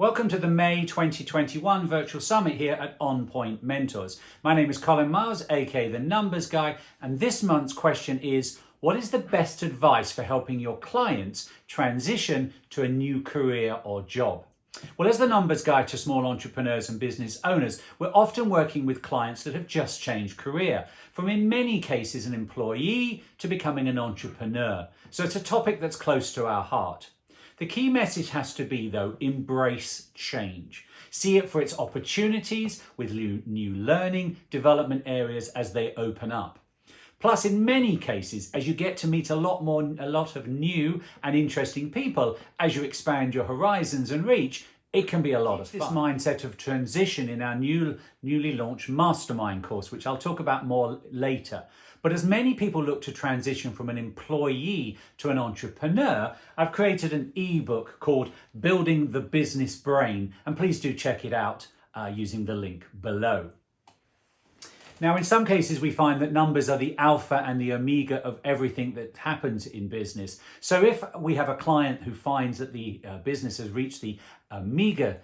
Welcome to the May 2021 Virtual Summit here at On Point Mentors. My name is Collin Miles, aka The Numbers Guy, and this month's question is, what is the best advice for helping your clients transition to a new career or job? Well, as the numbers guide to small entrepreneurs and business owners, we're often working with clients that have just changed career, from in many cases an employee to becoming an entrepreneur. So it's a topic that's close to our heart. The key message has to be, though, embrace change. See it for its opportunities with new learning, development areas as they open up. Plus, in many cases, as you get to meet a lot of new and interesting people, as you expand your horizons and reach, it can be a lot of fun. This mindset of transition in our newly launched Mastermind course, which I'll talk about more later. But as many people look to transition from an employee to an entrepreneur, I've created an eBook called Building the Business Brain, and please do check it out using the link below. Now, in some cases, we find that numbers are the alpha and the omega of everything that happens in business. So if we have a client who finds that the business has reached the omega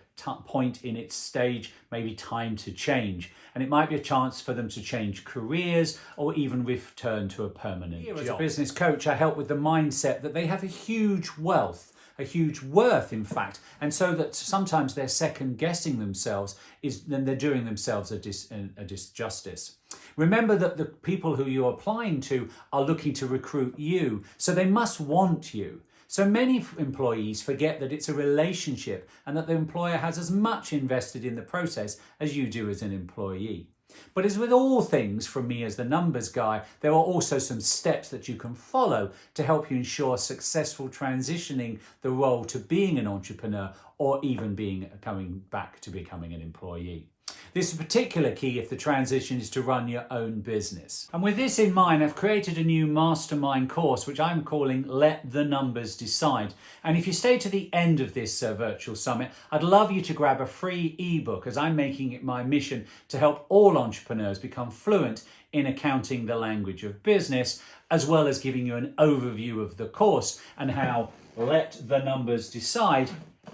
point in its stage, maybe time to change, and it might be a chance for them to change careers or even return to a permanent job. As a business coach, I help with the mindset that they have a huge wealth, a huge worth, in fact, and so that sometimes they're second guessing themselves, then they're doing themselves a disjustice. Remember that the people who you're applying to are looking to recruit you, so they must want you. So many employees forget that it's a relationship and that the employer has as much invested in the process as you do as an employee. But as with all things from me as the numbers guy, there are also some steps that you can follow to help you ensure successful transitioning the role to being an entrepreneur or even coming back to becoming an employee. This is particularly key if the transition is to run your own business. And with this in mind, I've created a new Mastermind course, which I'm calling Let the Numbers Decide. And if you stay to the end of this virtual summit, I'd love you to grab a free ebook, as I'm making it my mission to help all entrepreneurs become fluent in accounting the language of business, as well as giving you an overview of the course and how Let the Numbers Decide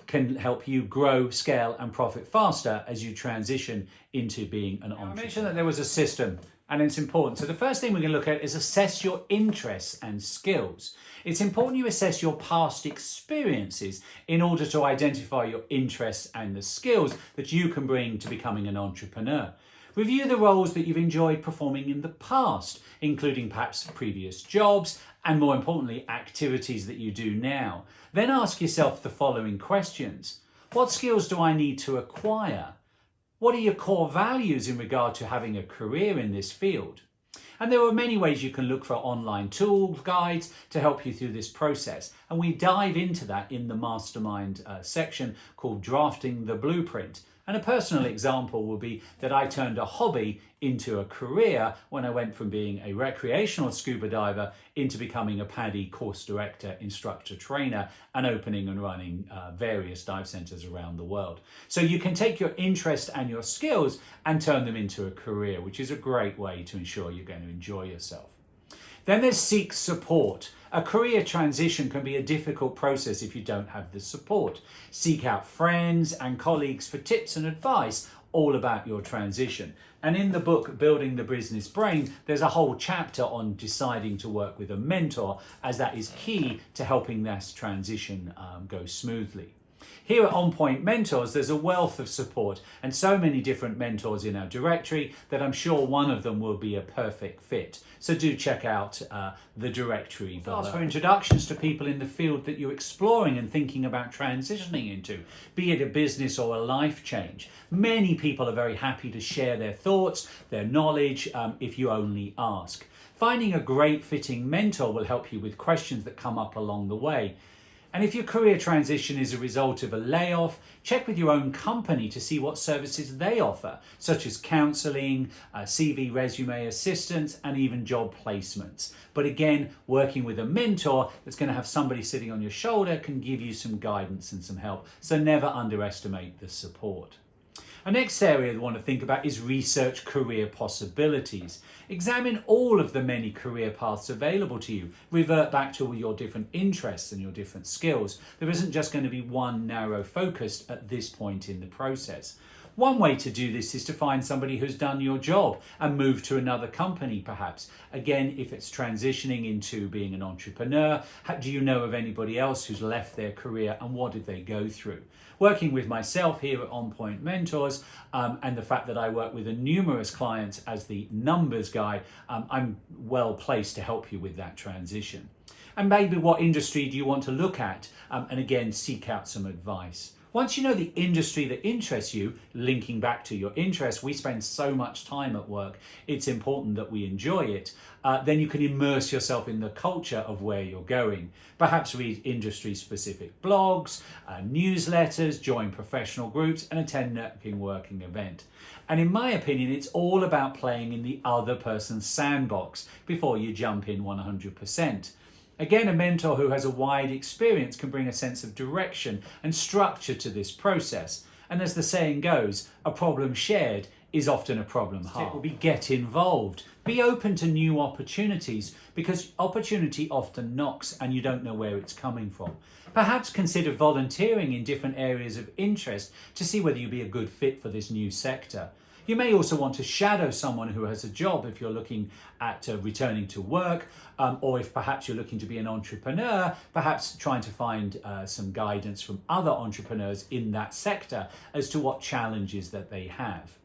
can help you grow, scale and profit faster as you transition into being an entrepreneur. I mentioned that there was a system and it's important. So the first thing we're going to look at is assess your interests and skills. It's important you assess your past experiences in order to identify your interests and the skills that you can bring to becoming an entrepreneur. Review the roles that you've enjoyed performing in the past, including perhaps previous jobs and, more importantly, activities that you do now. Then ask yourself the following questions. What skills do I need to acquire? What are your core values in regard to having a career in this field? And there are many ways you can look for online tool guides to help you through this process. And we dive into that in the Mastermind section called Drafting the Blueprint. And a personal example will be that I turned a hobby into a career when I went from being a recreational scuba diver into becoming a PADI course director, instructor, trainer, and opening and running various dive centers around the world. So you can take your interest and your skills and turn them into a career, which is a great way to ensure you're going to enjoy yourself. Then there's seek support. A career transition can be a difficult process if you don't have the support. Seek out friends and colleagues for tips and advice all about your transition. And in the book, Building the Business Brain, there's a whole chapter on deciding to work with a mentor, as that is key to helping this transition go smoothly. Here at On Point Mentors, there's a wealth of support and so many different mentors in our directory that I'm sure one of them will be a perfect fit. So do check out the directory below. Ask for introductions to people in the field that you're exploring and thinking about transitioning into, be it a business or a life change. Many people are very happy to share their thoughts, their knowledge, if you only ask. Finding a great fitting mentor will help you with questions that come up along the way. And if your career transition is a result of a layoff, check with your own company to see what services they offer, such as counselling, CV resume assistance, and even job placements. But again, working with a mentor that's going to have somebody sitting on your shoulder can give you some guidance and some help. So never underestimate the support. Our next area we want to think about is research career possibilities. Examine all of the many career paths available to you. Revert back to all your different interests and your different skills. There isn't just going to be one narrow focus at this point in the process. One way to do this is to find somebody who's done your job and move to another company perhaps. Again, if it's transitioning into being an entrepreneur, do you know of anybody else who's left their career and what did they go through? Working with myself here at On Point Mentors and the fact that I work with numerous clients as the numbers guy, I'm well placed to help you with that transition. And maybe what industry do you want to look at? And again, seek out some advice. Once you know the industry that interests you, linking back to your interests, we spend so much time at work, it's important that we enjoy it, then you can immerse yourself in the culture of where you're going. Perhaps read industry-specific blogs, newsletters, join professional groups, and attend networking working event. And in my opinion, it's all about playing in the other person's sandbox before you jump in 100%. Again, a mentor who has a wide experience can bring a sense of direction and structure to this process. And as the saying goes, a problem shared is often a problem halved. It will be get involved. Be open to new opportunities because opportunity often knocks and you don't know where it's coming from. Perhaps consider volunteering in different areas of interest to see whether you'll be a good fit for this new sector. You may also want to shadow someone who has a job if you're looking at returning to work, or if perhaps you're looking to be an entrepreneur, perhaps trying to find some guidance from other entrepreneurs in that sector as to what challenges that they have.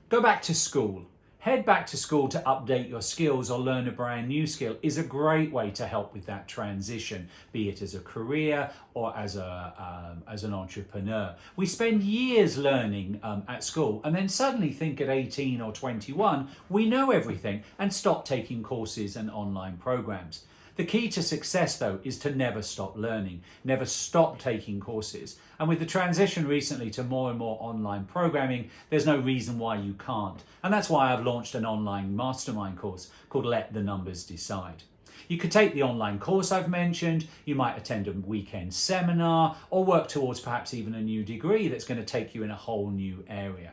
Go back to school. Head back to school to update your skills or learn a brand new skill is a great way to help with that transition, be it as a career or as an entrepreneur. We spend years learning at school and then suddenly think at 18 or 21 we know everything and stop taking courses and online programs. The key to success, though, is to never stop learning, never stop taking courses. And with the transition recently to more and more online programming, there's no reason why you can't. And that's why I've launched an online mastermind course called Let the Numbers Decide. You could take the online course I've mentioned, you might attend a weekend seminar, or work towards perhaps even a new degree that's going to take you in a whole new area.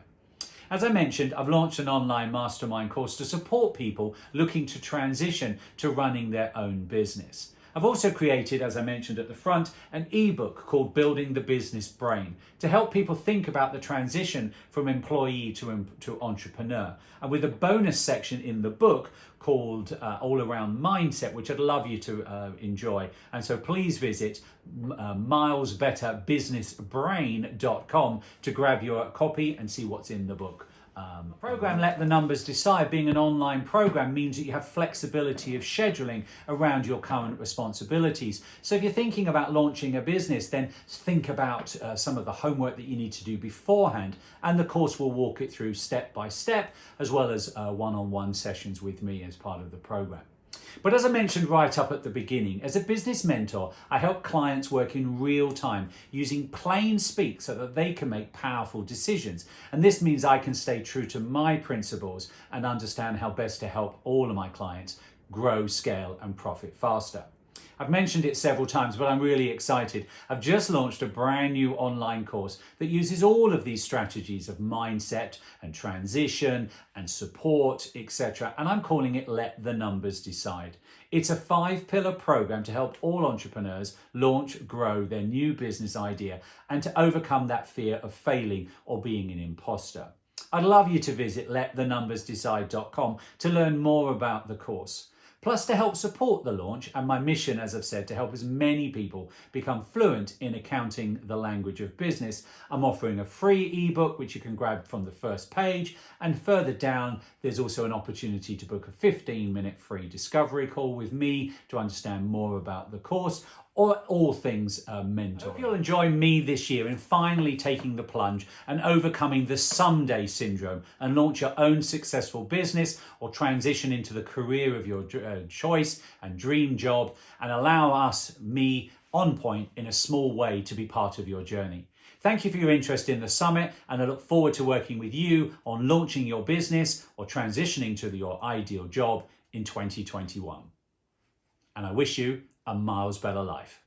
As I mentioned, I've launched an online mastermind course to support people looking to transition to running their own business. I've also created, as I mentioned at the front, an ebook called Building the Business Brain to help people think about the transition from employee to entrepreneur. And with a bonus section in the book called All Around Mindset, which I'd love you to enjoy. And so please visit milesbetterbusinessbrain.com to grab your copy and see what's in the book. Program Let the Numbers Decide, being an online program, means that you have flexibility of scheduling around your current responsibilities. So if you're thinking about launching a business, then think about some of the homework that you need to do beforehand, and the course will walk it through step by step, as well as one-on-one sessions with me as part of the program. But as I mentioned right up at the beginning, as a business mentor, I help clients work in real time using plain speak so that they can make powerful decisions. And this means I can stay true to my principles and understand how best to help all of my clients grow, scale, and profit faster. I've mentioned it several times, but I'm really excited. I've just launched a brand new online course that uses all of these strategies of mindset and transition and support, etc. And I'm calling it Let the Numbers Decide. It's a 5-pillar program to help all entrepreneurs launch, grow their new business idea and to overcome that fear of failing or being an imposter. I'd love you to visit letthenumbersdecide.com to learn more about the course. Plus, to help support the launch, and my mission, as I've said, to help as many people become fluent in accounting the language of business, I'm offering a free ebook which you can grab from the first page, and further down there's also an opportunity to book a 15-minute free discovery call with me to understand more about the course or all things mentor. I hope you'll enjoy me this year in finally taking the plunge and overcoming the someday syndrome and launch your own successful business or transition into the career of your choice and dream job, and allow us, me, On Point, in a small way to be part of your journey. Thank you for your interest in the summit, and I look forward to working with you on launching your business or transitioning to your ideal job in 2021. And I wish you a miles better life.